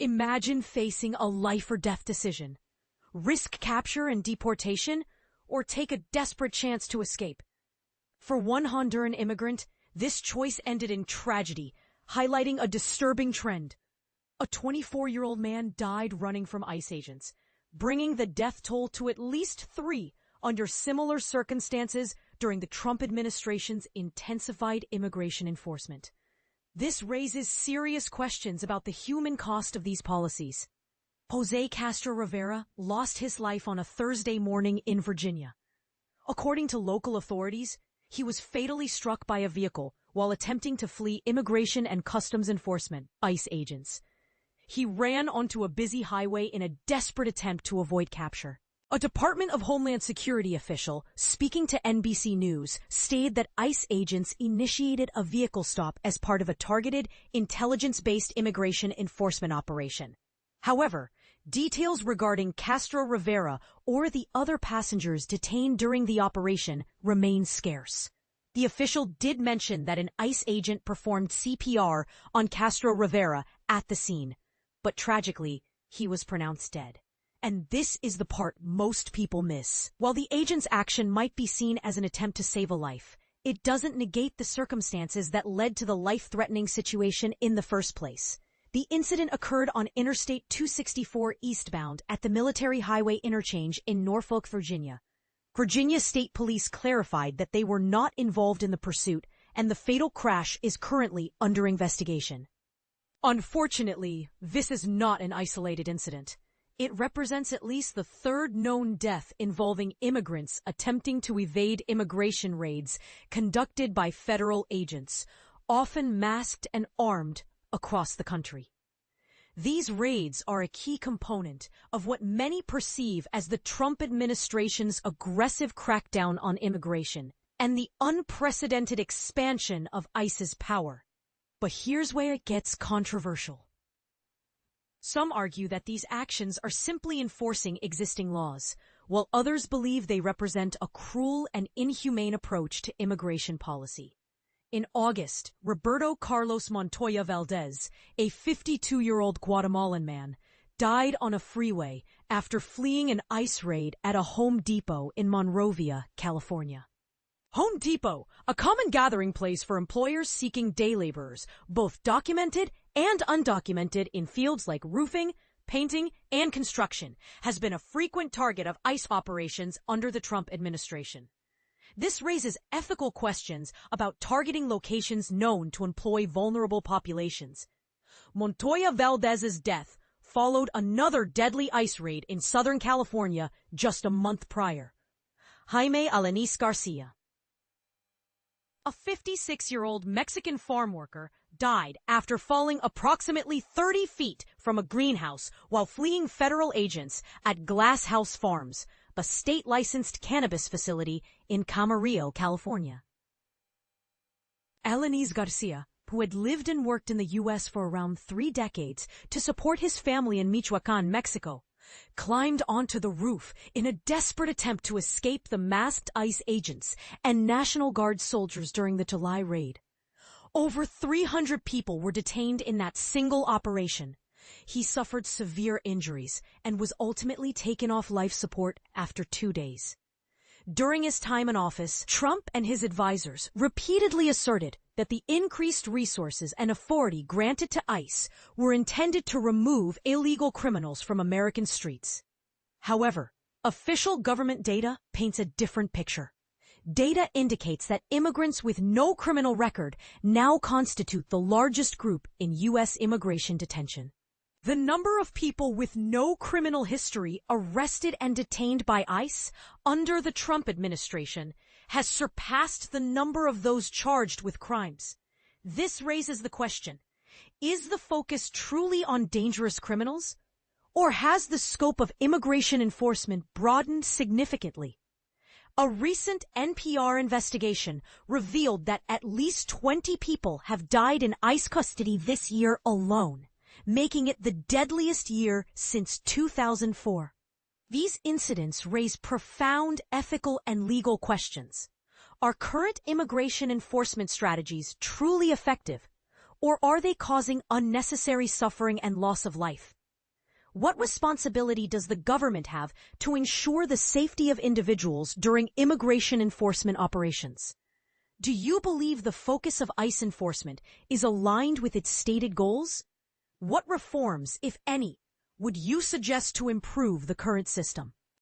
Imagine facing a life or death decision. Risk capture and deportation, or take a desperate chance to escape. For one Honduran immigrant, this choice ended in tragedy, highlighting a disturbing trend. A 24-year-old man died running from ICE agents, bringing the death toll to at least 3 under similar circumstances during the Trump administration's intensified immigration enforcement. This raises serious questions about the human cost of these policies. Jose Castro Rivera lost his life on a Thursday morning in Virginia. According to local authorities, he was fatally struck by a vehicle while attempting to flee Immigration and Customs Enforcement, ICE agents. He ran onto a busy highway in a desperate attempt to avoid capture. A Department of Homeland Security official speaking to NBC News stated that ICE agents initiated a vehicle stop as part of a targeted, intelligence-based immigration enforcement operation. However, details regarding Castro Rivera or the other passengers detained during the operation remain scarce. The official did mention that an ICE agent performed CPR on Castro Rivera at the scene, but tragically, he was pronounced dead. And this is the part most people miss. While the agent's action might be seen as an attempt to save a life, it doesn't negate the circumstances that led to the life-threatening situation in the first place. The incident occurred on Interstate 264 eastbound at the Military Highway Interchange in Norfolk, Virginia. Virginia State Police clarified that they were not involved in the pursuit, and the fatal crash is currently under investigation. Unfortunately, this is not an isolated incident. It represents at least the 3rd known death involving immigrants attempting to evade immigration raids conducted by federal agents, often masked and armed, across the country. These raids are a key component of what many perceive as the Trump administration's aggressive crackdown on immigration and the unprecedented expansion of ICE's power. But here's where it gets controversial. Some argue that these actions are simply enforcing existing laws, while others believe they represent a cruel and inhumane approach to immigration policy. In August, Roberto Carlos Montoya Valdez, a 52-year-old Guatemalan man, died on a freeway after fleeing an ICE raid at a Home Depot in Monrovia, California. Home Depot, a common gathering place for employers seeking day laborers, both documented and undocumented in fields like roofing, painting, and construction, has been a frequent target of ICE operations under the Trump administration. This raises ethical questions about targeting locations known to employ vulnerable populations. Montoya Valdez's death followed another deadly ICE raid in Southern California just a month prior. Jaime Alanis Garcia, a 56-year-old Mexican farm worker, died after falling approximately 30 feet from a greenhouse while fleeing federal agents at Glass House Farms, a state-licensed cannabis facility in Camarillo, California. Alanis Garcia, who had lived and worked in the U.S. for around 3 decades to support his family in Michoacan, Mexico, climbed onto the roof in a desperate attempt to escape the masked ICE agents and National Guard soldiers during the July raid. Over 300 people were detained in that single operation. He suffered severe injuries and was ultimately taken off life support after 2 days. During his time in office, Trump and his advisors repeatedly asserted that the increased resources and authority granted to ICE were intended to remove illegal criminals from American streets. However, official government data paints a different picture. Data indicates that immigrants with no criminal record now constitute the largest group in U.S. immigration detention. The number of people with no criminal history arrested and detained by ICE under the Trump administration has surpassed the number of those charged with crimes. This raises the question, is the focus truly on dangerous criminals? Or has the scope of immigration enforcement broadened significantly? A recent NPR investigation revealed that at least 20 people have died in ICE custody this year alone, making it the deadliest year since 2004. These incidents raise profound ethical and legal questions. Are current immigration enforcement strategies truly effective? Or are they causing unnecessary suffering and loss of life? What responsibility does the government have to ensure the safety of individuals during immigration enforcement operations? Do you believe the focus of ICE enforcement is aligned with its stated goals? What reforms, if any, would you suggest to improve the current system?